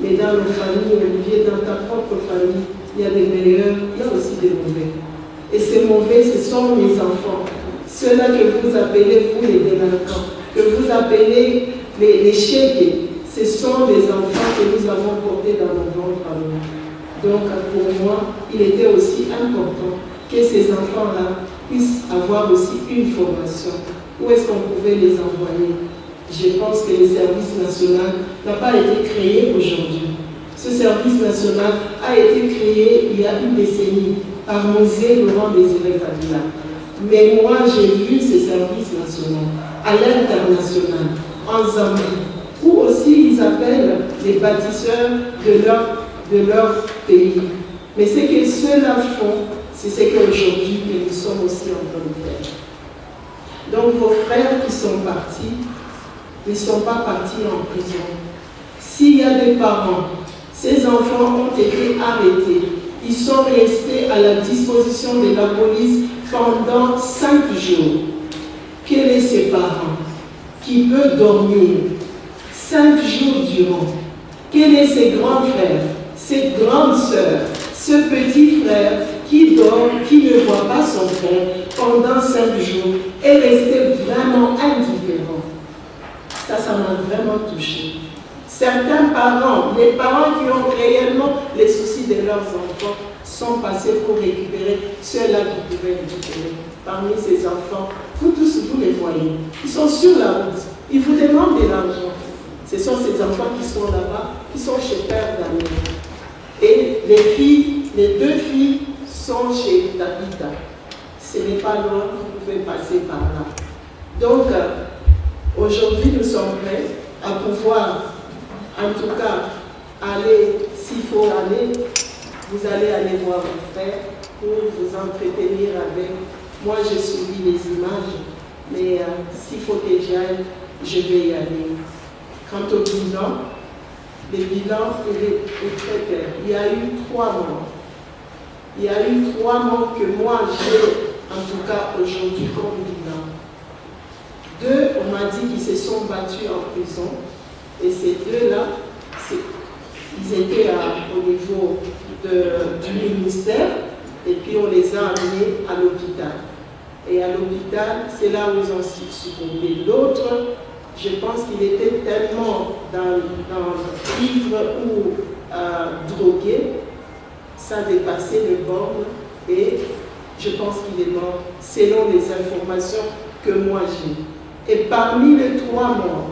Mais dans nos familles, Olivier, dans ta propre famille, il y a des meilleurs, il y a aussi des mauvais. Et ces mauvais, ce sont mes enfants. Ceux-là que vous appelez, vous, les délinquants, que vous appelez les chégués, ce sont des enfants que nous avons portés dans nos ventres à nous. Donc, pour moi, il était aussi important que ces enfants-là puissent avoir aussi une formation. Où est-ce qu'on pouvait les envoyer? Je pense que le service national n'a pas été créé aujourd'hui. Ce service national a été créé il y a une décennie par Mosée Laurent-Désiré Kabila. Mais moi, j'ai vu ce service national à l'international, en Zambie, où aussi ils appellent les bâtisseurs de leur pays. Mais ce que ceux-là font, c'est ce qu'aujourd'hui nous sommes aussi en train de faire. Donc vos frères qui sont partis ne sont pas partis en prison. S'il y a des parents, ces enfants ont été arrêtés. Ils sont restés à la disposition de la police pendant 5 jours. Quels sont ces parents qui peuvent dormir 5 jours durant? Quels sont ces grands frères, ces grandes sœurs, ce petit frère qui dort, qui ne voit pas son frère pendant 5 jours et resté vraiment indifférent? Ça m'a vraiment touché. Certains parents, les parents qui ont réellement les soucis de leurs enfants, sont passés pour récupérer ceux-là qui pouvaient récupérer. Parmi ces enfants, vous tous, vous les voyez. Ils sont sur la route. Ils vous demandent de l'argent. Ce sont ces enfants qui sont là-bas, qui sont chez Père Daniel. Et les 2 filles sont chez Tabitha. Ce n'est pas loin, vous pouvez passer par là. Donc, aujourd'hui, nous sommes prêts à pouvoir, en tout cas, aller, s'il faut aller, vous allez aller voir vos frères pour vous entretenir avec. Moi, j'ai suivi les images, mais s'il faut que j'aille, je vais y aller. Quant au bilan, le bilan est très clair. Il y a eu 3 morts. Il y a eu 3 morts que moi j'ai, en tout cas aujourd'hui, comme bilan. 2, on m'a dit qu'ils se sont battus en prison. Et ces 2-là, ils étaient au niveau du ministère, et puis on les a amenés à l'hôpital. Et à l'hôpital, c'est là où ils ont succombé. L'autre, je pense qu'il était tellement dans ivre ou drogué, ça dépassait le bornes, et je pense qu'il est mort, selon les informations que moi j'ai. Et parmi les 3 morts,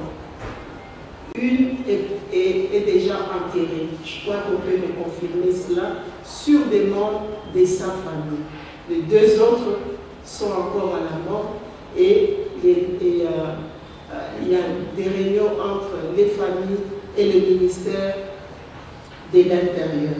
une est déjà enterrée. Je crois qu'on peut me confirmer cela sur des morts de sa famille. Les 2 autres sont encore à la mort et il y a des réunions entre les familles et le ministère de l'Intérieur.